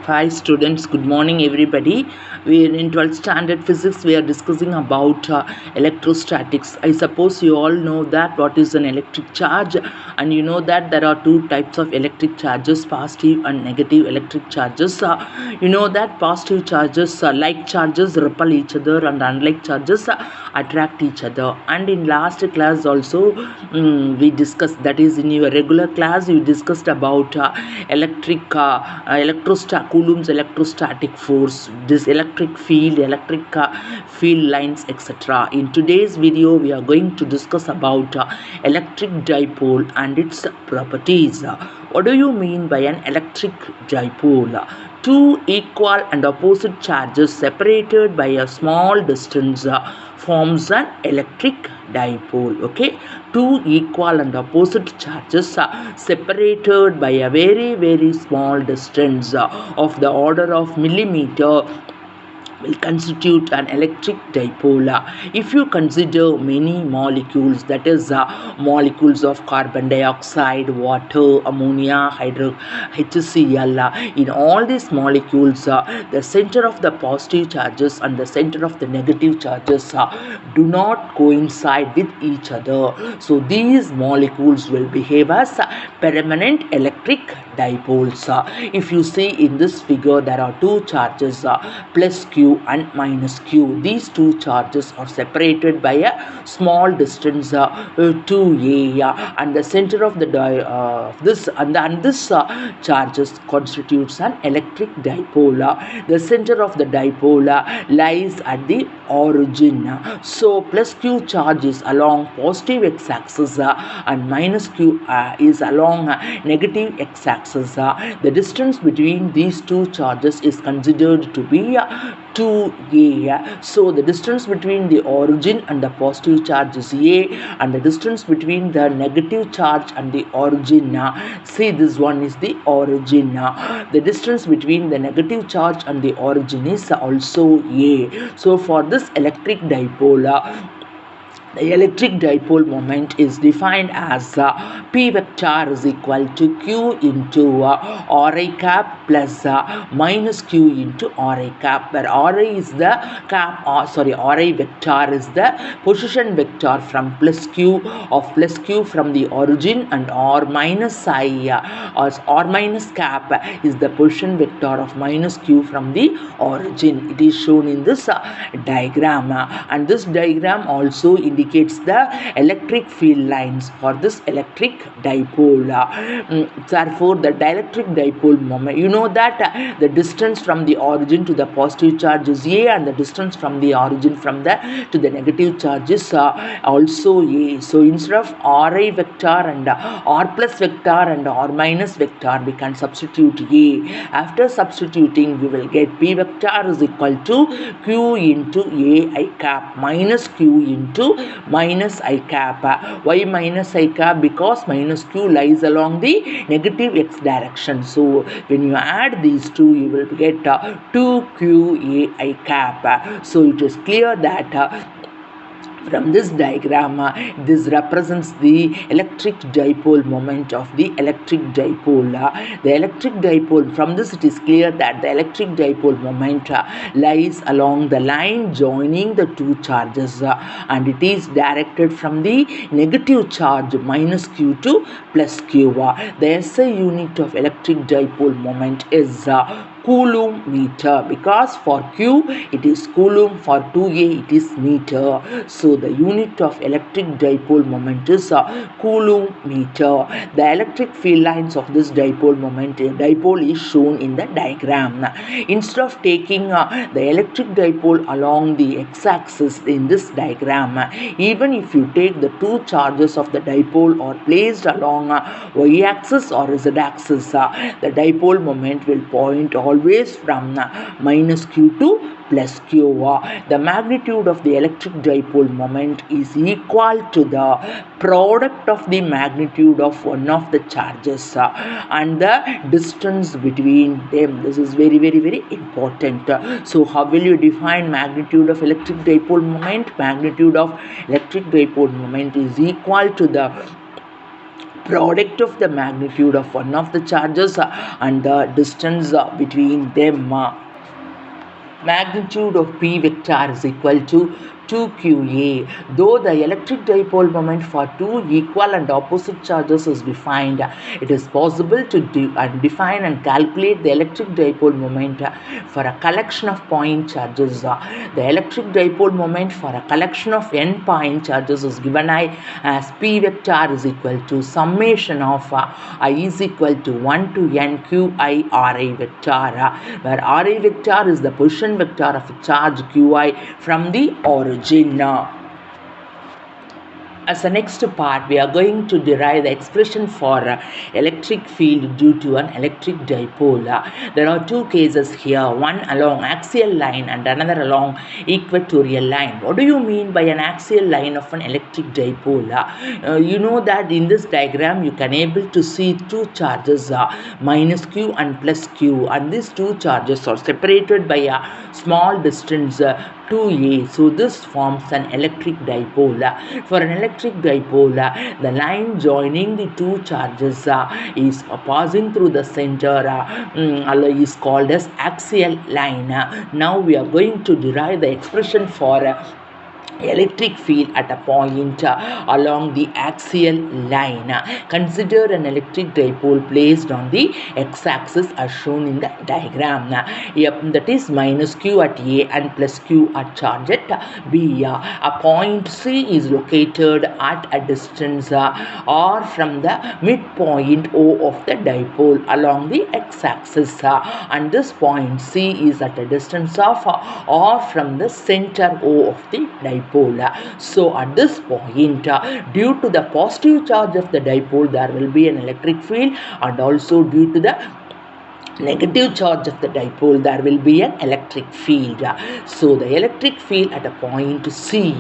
Hi students, good morning everybody. We are in 12th standard physics. We are discussing about electrostatics. I suppose you all know that what is an electric charge, and you know that there are two types of electric charges, positive and negative electric charges. You know that positive charges, like charges repel each other, and unlike charges attract each other. And in last class also we discussed, that is in your regular class you discussed about Coulomb's electrostatic force, this electric field, field lines, etc. In today's video, we are going to discuss about electric dipole and its properties. What do you mean by an electric dipole? Two equal and opposite charges separated by a small distance forms an electric dipole. Okay, two equal and opposite charges separated by a very small distance of the order of millimeter will constitute an electric dipole. If you consider many molecules, that is molecules of carbon dioxide, water, ammonia, HCl, in all these molecules the center of the positive charges and the center of the negative charges do not coincide with each other. So these molecules will behave as permanent electric dipoles. If you see in this figure, there are two charges plus q and minus q. These two charges are separated by a small distance 2a, and the center of the this charges constitutes an electric dipole. The center of the dipole lies at the origin. So plus q charge is along positive x-axis and minus q is along negative x-axis. The distance between these two charges is considered to be 2a. So the distance between the origin and the positive charge is a, and the distance between the negative charge and the origin, see, this one is the origin. The distance between the negative charge and the origin is also a. So for this electric dipole, the electric dipole moment is defined as P vector is equal to Q into Ri cap plus minus Q into Ri cap, where Ri is the Ri vector is the position vector from plus Q from the origin, and R minus I or R minus cap is the position vector of minus Q from the origin. It is shown in this diagram, and this diagram also indicates the electric field lines for this electric dipole. Therefore, the dielectric dipole moment, you know that the distance from the origin to the positive charge is a, and the distance from the origin to the negative charge is also a. So instead of Ri vector and R plus vector and R minus vector, we can substitute a. After substituting, we will get P vector is equal to Q into A I cap minus Q into minus I cap. Why minus I cap? Because minus Q lies along the negative x direction. So when you add these two, you will get 2q A I cap. So it is clear that from this diagram, this represents the electric dipole moment of the electric dipole. The electric dipole, from this it is clear that the electric dipole moment lies along the line joining the two charges, and it is directed from the negative charge minus q to plus q. The SI unit of electric dipole moment is Coulomb meter, because for Q it is Coulomb, for 2A it is meter. So the unit of electric dipole moment is Coulomb meter. The electric field lines of this dipole is shown in the diagram. Instead of taking the electric dipole along the x-axis in this diagram, even if you take the two charges of the dipole are placed along y-axis or z-axis, the dipole moment will point always from minus q to plus q. The magnitude of the electric dipole moment is equal to the product of the magnitude of one of the charges and the distance between them. This is very important. So how will you define magnitude of electric dipole moment? Magnitude of electric dipole moment is equal to the product of the magnitude of one of the charges and the distance between them. Magnitude of P vector is equal to 2qa. Though the electric dipole moment for two equal and opposite charges is defined, it is possible to define and calculate the electric dipole moment for a collection of point charges. The electric dipole moment for a collection of n point charges is given as P vector is equal to summation of I is equal to 1 to n qi ri vector, where ri vector is the position vector of a charge qi from the origin. As the next part, we are going to derive the expression for electric field due to an electric dipole. There are two cases here, one along axial line and another along equatorial line. What do you mean by an axial line of an electric dipole? You know that in this diagram you can able to see two charges, minus q and plus q, and these two charges are separated by a small distance 2a. So this forms an electric dipole. For an electric dipole, the line joining the two charges is passing through the center is called as axial line. Now we are going to derive the expression for electric field at a point along the axial line. Consider an electric dipole placed on the x-axis as shown in the diagram. That is minus q at A and plus q at charge at B. A point C is located at a distance R from the midpoint O of the dipole along the x-axis, and this point C is at a distance of R from the center O of the dipole. So at this point, due to the positive charge of the dipole, there will be an electric field, and also due to the negative charge of the dipole, there will be an electric field. So the electric field at a point C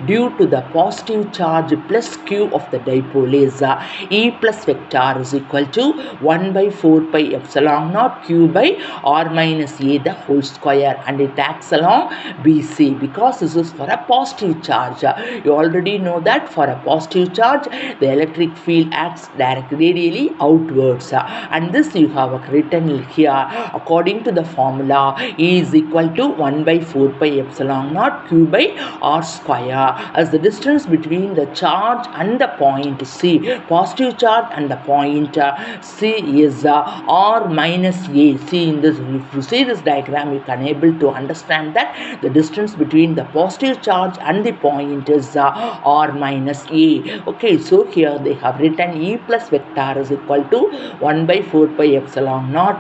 due to the positive charge plus q of the dipole is E plus vector is equal to 1 by 4 pi epsilon naught q by r minus a the whole square, and it acts along BC because this is for a positive charge. You already know that for a positive charge the electric field acts radially outwards, and this you have written here according to the formula. E is equal to 1 by 4 pi epsilon naught q by r square, as the distance between the charge and the point C, positive charge and the point C, is r minus a. See, in this, if you see this diagram, you can able to understand that the distance between the positive charge and the point is r minus a. Okay, so here they have written E plus vector is equal to 1 by 4 pi epsilon naught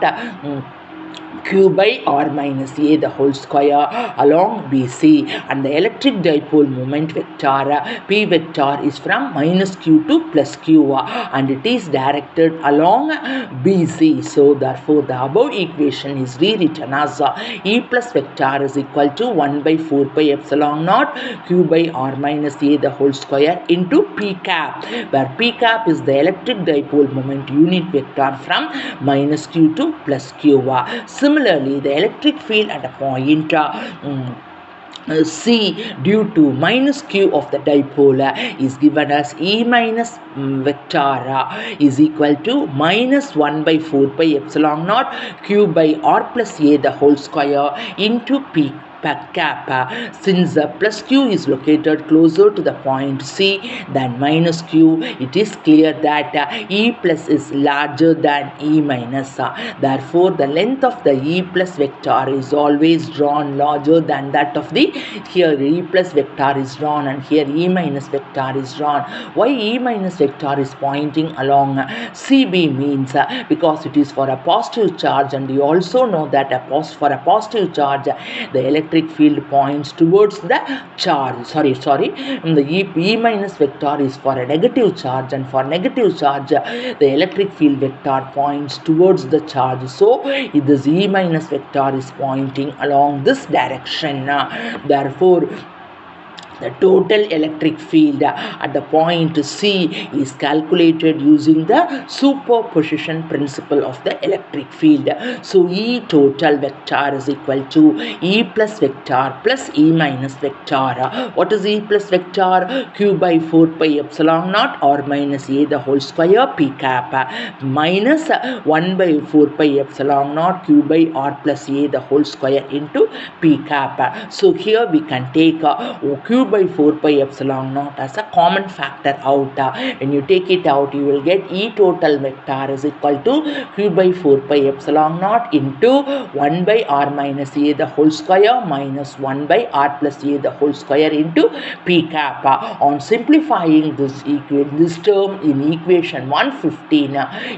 q by r minus a the whole square along BC, and the electric dipole moment vector P vector is from minus q to plus q, and it is directed along BC. So therefore the above equation is rewritten as E plus vector is equal to 1 by 4 pi epsilon naught q by r minus a the whole square into P cap, where P cap is the electric dipole moment unit vector from minus q to plus q. Similarly, the electric field at a point C due to minus q of the dipole is given as E minus vector is equal to minus 1 by 4 pi epsilon naught q by r plus a the whole square into P cap. Since plus q is located closer to the point C than minus q, it is clear that E plus is larger than E minus. Therefore, the length of the E plus vector is always drawn larger than that of the, here E plus vector is drawn and here E minus vector is drawn. Why E minus vector is pointing along CB means because it is for a positive charge, and you also know that for a positive charge the electric field points towards the charge. The E minus vector is for a negative charge, and for negative charge the electric field vector points towards the charge. So this E minus vector is pointing along this direction. Therefore The total electric field at the point C is calculated using the superposition principle of the electric field. So E total vector is equal to E plus vector plus E minus vector. What is E plus vector? Q by 4 pi epsilon naught or minus A the whole square P cap minus 1 by 4 pi epsilon naught Q by R plus A the whole square into P cap. So here we can take Q by 4 pi epsilon naught as a common factor out. When you take it out, you will get E total vector is equal to Q by 4 pi epsilon naught into 1 by R minus A the whole square minus 1 by R plus A the whole square into P cap. On simplifying this term in equation 115,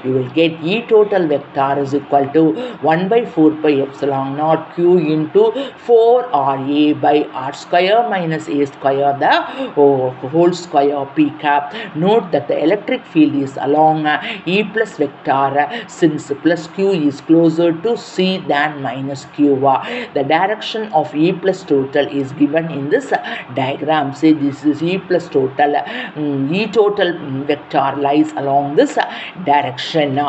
you will get E total vector is equal to 1 by 4 pi epsilon naught Q into 4 RA by R square minus A square the whole square P cap. Note that the electric field is along E plus vector since plus Q is closer to C than minus Q. The direction of E plus total is given in this diagram. Say this is E plus total. E total vector lies along this direction.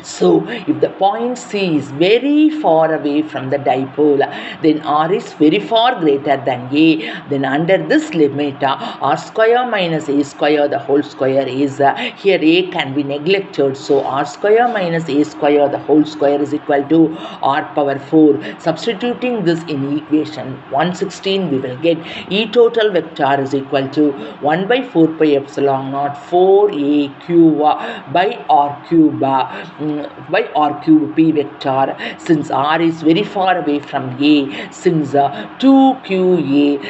So, if the point C is very far away from the dipole, then R is very far greater than A. Then under this limit, R square minus A square the whole square is, here A can be neglected. So, R square minus A square the whole square is equal to R power 4. Substituting this in equation 116, we will get E total vector is equal to 1 by 4 pi epsilon naught 4AQ by R cube. By R cube P vector, since R is very far away from A, since 2QA,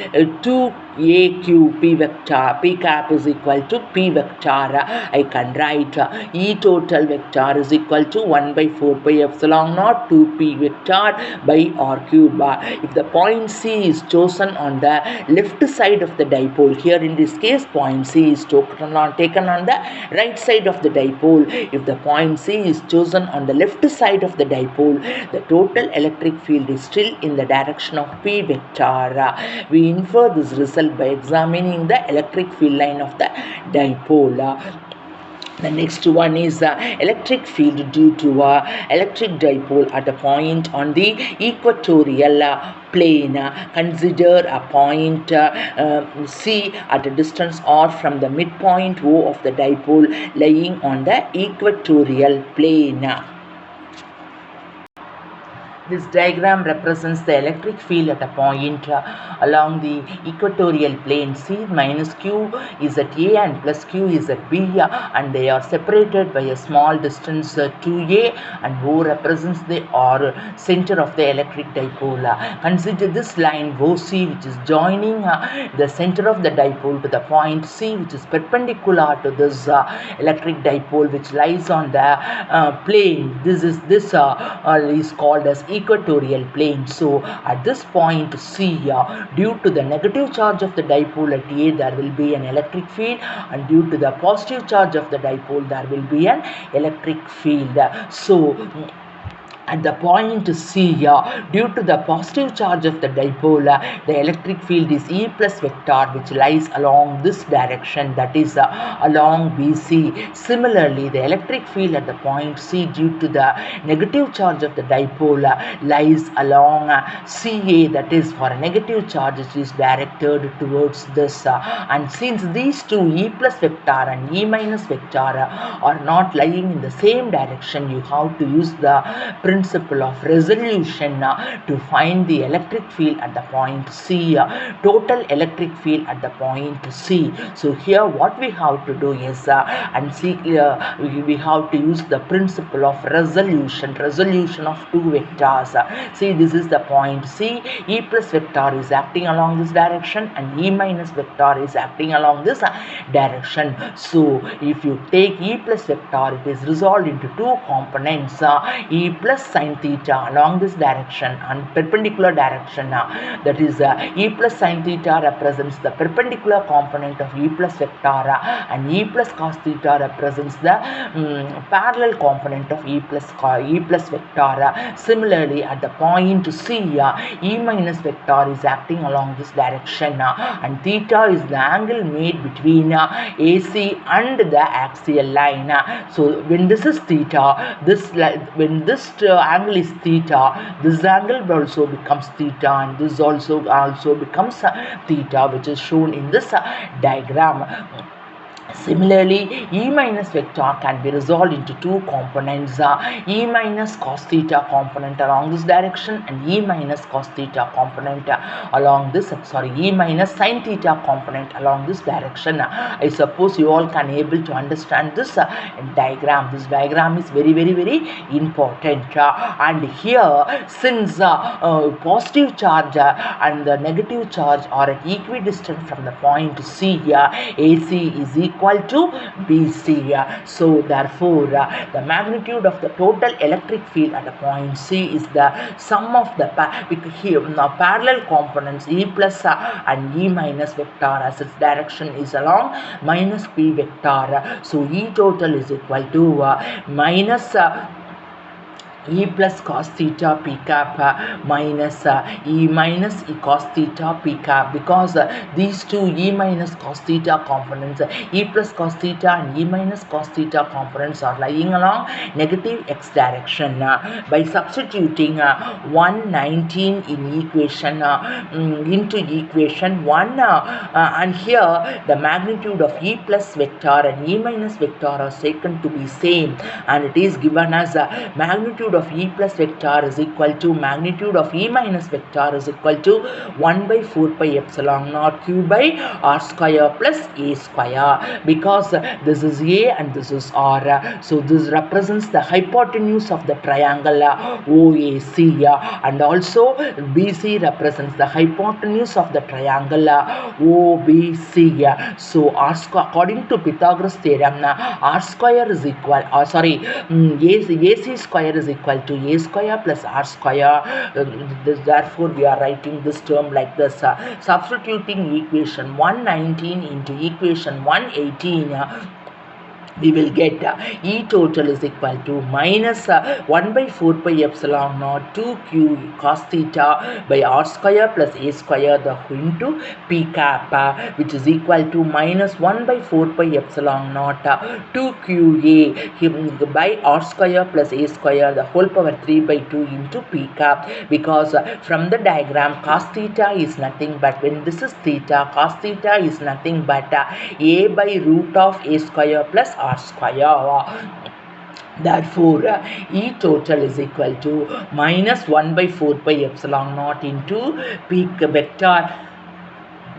2AQ P vector, P cap is equal to P vector, I can write E total vector is equal to 1 by 4 pi epsilon naught 2P vector by R cube. If the point C is chosen on the left side of the dipole, here in this case point C is taken on the right side of the dipole. If the point C is chosen on the left side of the dipole, the total electric field is still in the direction of P vector. We infer this result by examining the electric field line of the dipole. The next one is electric field due to electric dipole at a point on the equatorial plane. Consider a point C at a distance R from the midpoint O of the dipole lying on the equatorial plane. This diagram represents the electric field at a point along the equatorial plane. C minus Q is at A and plus Q is at B, and they are separated by a small distance 2A, and O represents the center of the electric dipole. Consider this line OC, which is joining the center of the dipole to the point C, which is perpendicular to this electric dipole which lies on the plane. This is called as equatorial plane. So at this point C, due to the negative charge of the dipole at A, there will be an electric field, and due to the positive charge of the dipole, there will be an electric field. So at the point C, due to the positive charge of the dipole, the electric field is E plus vector, which lies along this direction, that is along BC. Similarly, the electric field at the point C due to the negative charge of the dipole lies along CA, that is for a negative charge which is directed towards this. And since these two, E plus vector and E minus vector, are not lying in the same direction, you have to use the principle of resolution to find the electric field at the point C, total electric field at the point C. So here what we have to do is we have to use the principle of resolution of two vectors. See, this is the point C. E plus vector is acting along this direction and E minus vector is acting along this direction. So if you take E plus vector, it is resolved into two components, E plus plus sine theta along this direction and perpendicular direction. That is E plus sine theta represents the perpendicular component of E plus vector, and E plus cos theta represents the parallel component of E plus vector. Similarly, at the point C, E minus vector is acting along this direction, and theta is the angle made between AC and the axial line. So when this is theta, when this angle is theta, this angle also becomes theta, and this also becomes theta, which is shown in this diagram. Similarly, E minus vector can be resolved into two components, E minus cos theta component along this direction and E minus cos theta component along this, E minus sin theta component along this direction. I suppose you all can able to understand this diagram. This diagram is very important. And here, since positive charge and the negative charge are at equidistant from the point C, AC is equal to BC. So therefore, the magnitude of the total electric field at a point C is the sum of the parallel components E plus and E minus vector, as its direction is along minus P vector. So E total is equal to minus E plus cos theta p cap minus E minus E cos theta p cap, because these two E minus cos theta components, E plus cos theta and E minus cos theta components, are lying along negative x direction. By substituting 119 in equation into equation 1, and here the magnitude of E plus vector and E minus vector are taken to be same, and it is given as magnitude of E plus vector is equal to magnitude of E minus vector is equal to 1 by 4 pi epsilon naught q by r square plus a square, because this is A and this is R. So this represents the hypotenuse of the triangle OAC, and also BC represents the hypotenuse of the triangle OBC. So R square, according to Pythagoras theorem, R square is equal, AC square is equal to A square plus R square. Therefore, we are writing this term like this. Substituting equation 119 into equation 118, we will get E total is equal to minus 1 by 4 pi epsilon naught 2q cos theta by r square plus a square into p cap, which is equal to minus 1 by 4 pi epsilon naught 2qa by r square plus a square the whole power 3 by 2 into p cap, because from the diagram cos theta is nothing but, when this is theta, cos theta is nothing but a by root of a square plus r square. Therefore, E total is equal to minus 1 by 4 pi epsilon naught into p vector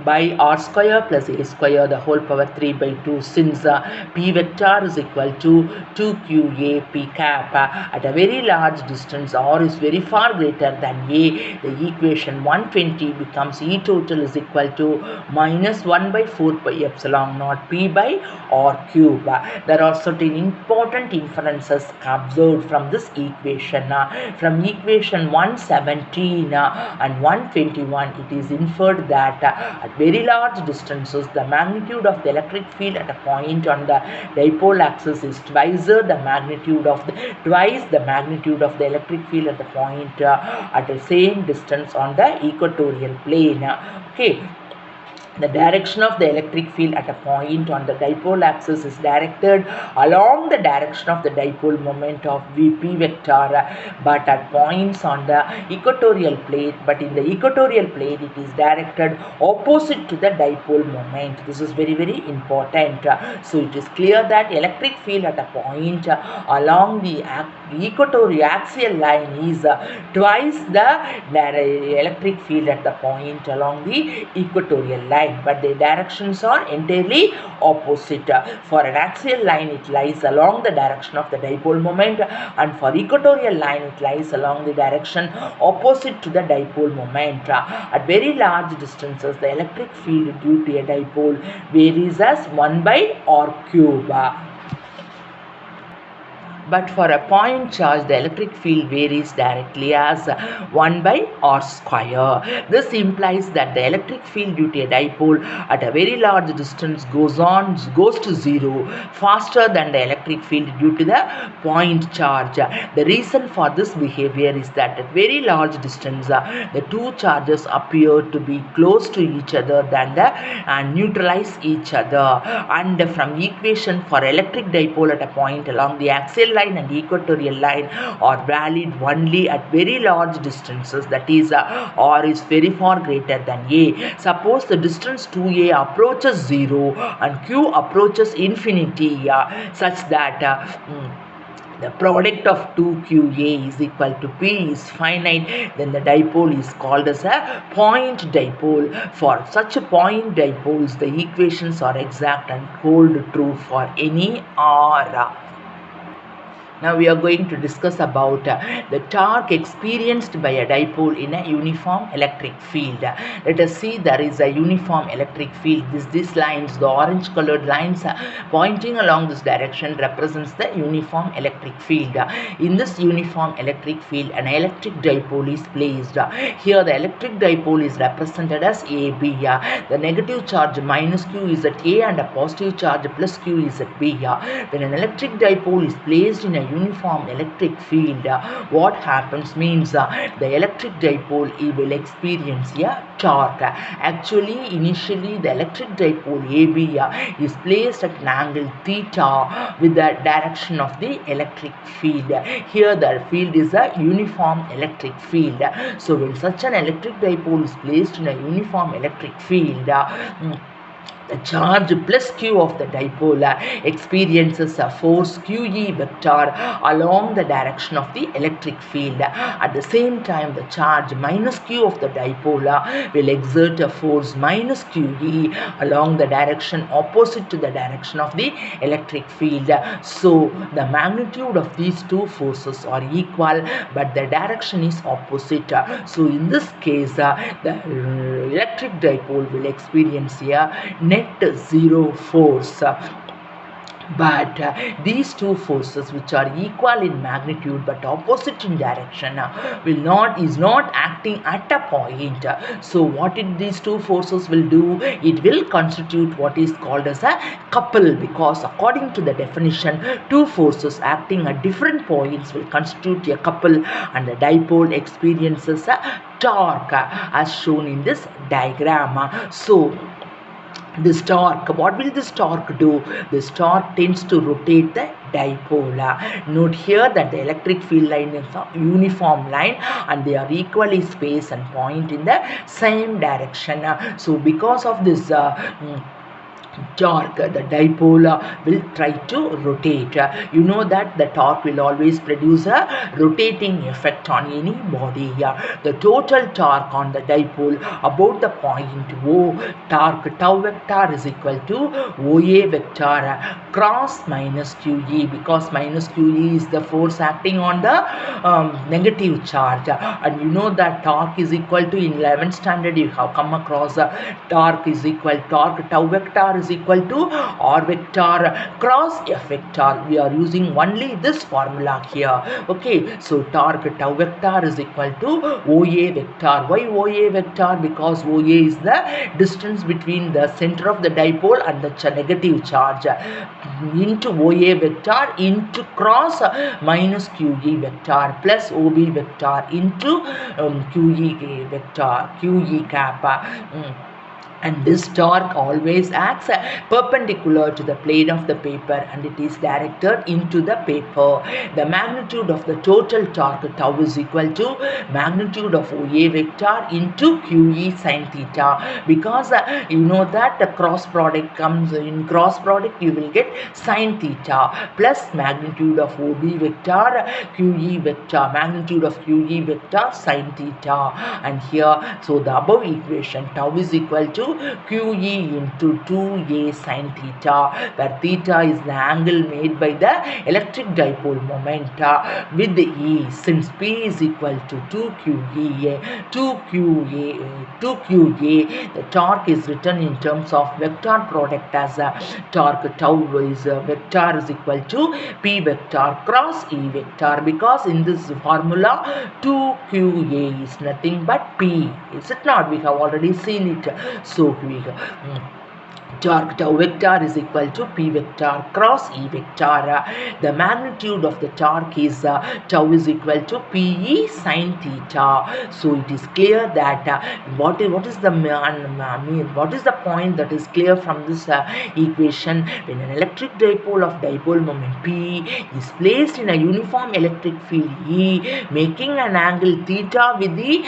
by r square plus a square the whole power 3 by 2, since p vector is equal to 2qa p cap. At a very large distance, r is very far greater than a, the equation 120 becomes E total is equal to minus 1 by 4 pi epsilon naught p by r cube. There are certain important inferences observed from this equation. From equation 117 and 121, it is inferred that at very large distances, the magnitude of the electric field at a point on the dipole axis is twice the magnitude of the electric field at the point at the same distance on the equatorial plane. Okay. The direction of the electric field at a point on the dipole axis is directed along the direction of the dipole moment of P vector, but at points on the equatorial plane, it is directed opposite to the dipole moment. This is very important. So it is clear that electric field at a point along the equatorial axial line is twice the electric field at the point along the equatorial line, but the directions are entirely opposite. For an axial line, it lies along the direction of the dipole moment, and for equatorial line, it lies along the direction opposite to the dipole moment. At very large distances, the electric field due to a dipole varies as 1 by r cube. but for a point charge the electric field varies directly as 1 by r square. This implies that the electric field due to a dipole at a very large distance goes to zero faster than the electric field due to the point charge. The reason for this behavior is that at very large distance the two charges appear to be close to each other and neutralize each other. And from equation for electric dipole at a point along the axial line and equatorial line are valid only at very large distances, that is r is very far greater than a. Suppose the distance 2a approaches 0 and q approaches infinity such that the product of 2qa is equal to p is finite, then the dipole is called as a point dipole. For such a point dipoles, the equations are exact and hold true for any r. Now we are going to discuss about the torque experienced by a dipole in a uniform electric field. Let us see, there is a uniform electric field. These lines, the orange colored lines pointing along this direction represents the uniform electric field. In this uniform electric field, an electric dipole is placed. Here the electric dipole is represented as AB. The negative charge minus Q is at A and a positive charge plus Q is at B. When an electric dipole is placed in a uniform electric field, what happens means the electric dipole will experience a torque. Actually, initially the electric dipole AB is placed at an angle theta with the direction of the electric field. Here the field is a uniform electric field. So when such an electric dipole is placed in a uniform electric field, the charge plus q of the dipole experiences a force QE vector along the direction of the electric field. At the same time, the charge minus q of the dipole will exert a force minus QE along the direction opposite to the direction of the electric field. So the magnitude of these two forces are equal, but the direction is opposite. So in this case, the electric dipole will experience a net zero force. But these two forces, which are equal in magnitude but opposite in direction, is not acting at a point. So what these two forces will do? It will constitute what is called as a couple, because according to the definition, two forces acting at different points will constitute a couple, and the dipole experiences a torque as shown in this diagram. So this torque, what will this torque do? This torque tends to rotate the dipole. Note here that the electric field line is a uniform line and they are equally spaced and point in the same direction. So because of this torque, the dipole will try to rotate. You know that the torque will always produce a rotating effect on any body. The total torque on the dipole about the point O, torque tau vector is equal to OA vector cross minus QE, because minus QE is the force acting on the negative charge. And you know that torque is equal to, in 11th standard you have come across torque is equal torque tau vector is equal to R vector cross F vector. We are using only this formula here. Okay, so torque tau vector is equal to OA vector. Why OA vector? Because OA is the distance between the center of the dipole and the negative charge, into OA vector into cross minus QE vector plus OB vector into QE vector, QE cap. And this torque always acts perpendicular to the plane of the paper and it is directed into the paper. The magnitude of the total torque tau is equal to magnitude of OA vector into QE sin theta, because you know that the cross product comes in cross product, you will get sin theta plus magnitude of OB vector QE vector, magnitude of QE vector sin theta. And here, so the above equation tau is equal to QE into 2A sin theta, where theta is the angle made by the electric dipole moment with the E, since P is equal to 2QE, 2QA, the torque is written in terms of vector product as torque tau is vector is equal to P vector cross E vector, because in this formula 2QA is nothing but P, is it not? We have already seen it. So we torque tau vector is equal to P vector cross E vector. The magnitude of the torque is tau is equal to PE sin theta. So it is clear that what is the point that is clear from this equation? When an electric dipole of dipole moment P is placed in a uniform electric field E, making an angle theta with the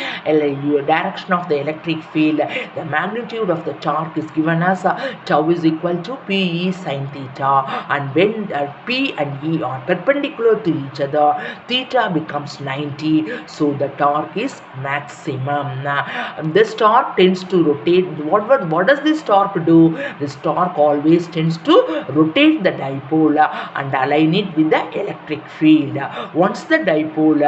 direction of the electric field, the magnitude of the torque is given as tau is equal to PE sin theta, and when P and E are perpendicular to each other, theta becomes 90, so the torque is maximum. This torque tends to rotate. What does this torque do? This torque always tends to rotate the dipole and align it with the electric field. Once the dipole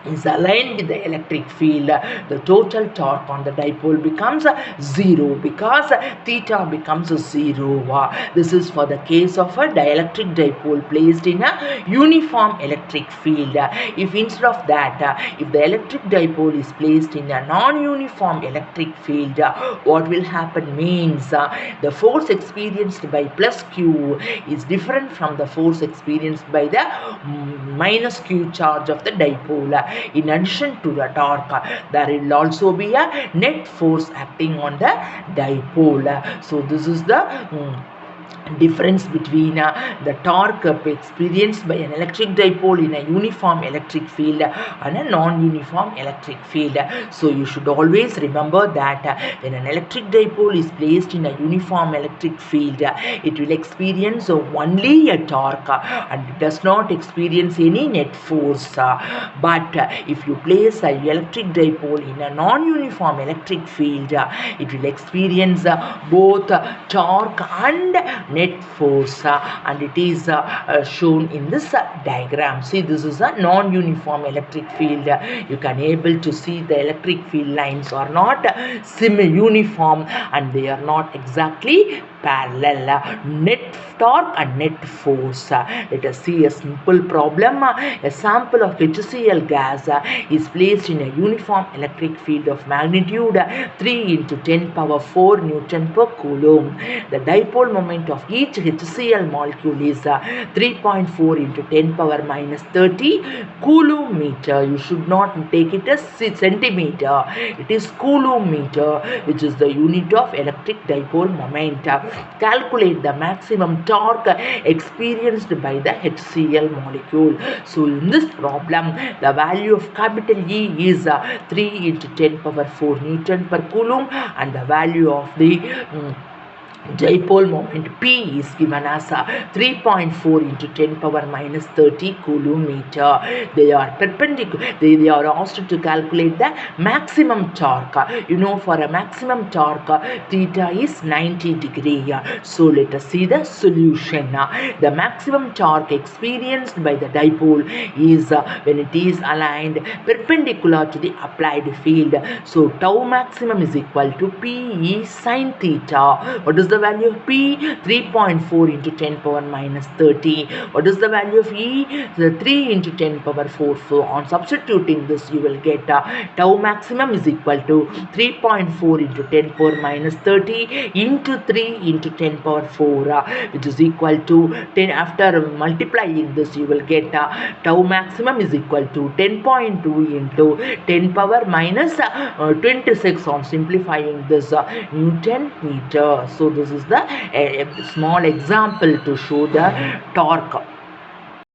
is aligned with the electric field, the total torque on the dipole becomes 0, because theta becomes 0. This is for the case of a dielectric dipole placed in a uniform electric field. If instead of that, if the electric dipole is placed in a non-uniform electric field, what will happen means the force experienced by plus Q is different from the force experienced by the minus Q charge of the dipole. In addition to the torque, there will also be a net force acting on the dipole. So this is the difference between the torque experienced by an electric dipole in a uniform electric field and a non-uniform electric field. So you should always remember that when an electric dipole is placed in a uniform electric field, it will experience only a torque and it does not experience any net force. But if you place a electric dipole in a non-uniform electric field, it will experience both torque and net force, and it is shown in this diagram. See, this is a non-uniform electric field. You can able to see the electric field lines are not uniform and they are not exactly parallel. Net torque and net force. Let us see a simple problem. A sample of HCl gas is placed in a uniform electric field of magnitude 3 into 10 power 4 Newton per coulomb. The dipole moment of each HCl molecule is 3.4 into 10 power minus 30 coulomb meter. You should not take it as centimeter. It is coulomb meter, which is the unit of electric dipole moment. Calculate the maximum torque experienced by the HCl molecule. So in this problem, the value of capital E is 3 into 10 power 4 Newton per coulomb, and the value of the dipole moment P is given as 3.4 into 10 power minus 30 coulomb meter. They are perpendicular. They are asked to calculate the maximum torque. You know, for a maximum torque, theta is 90 degree. So let us see the solution. The maximum torque experienced by the dipole is when it is aligned perpendicular to the applied field. So tau maximum is equal to PE sin theta. What is the value of P? 3.4 into 10 power minus 30. What is the value of E? The 3 into 10 power 4. So on substituting this, you will get tau maximum is equal to 3.4 into 10 power minus 30 into 3 into 10 power 4, which is equal to 10. After multiplying this, you will get tau maximum is equal to 10.2 into 10 power minus 26 on simplifying this Newton meter. So this is the small example to show the torque.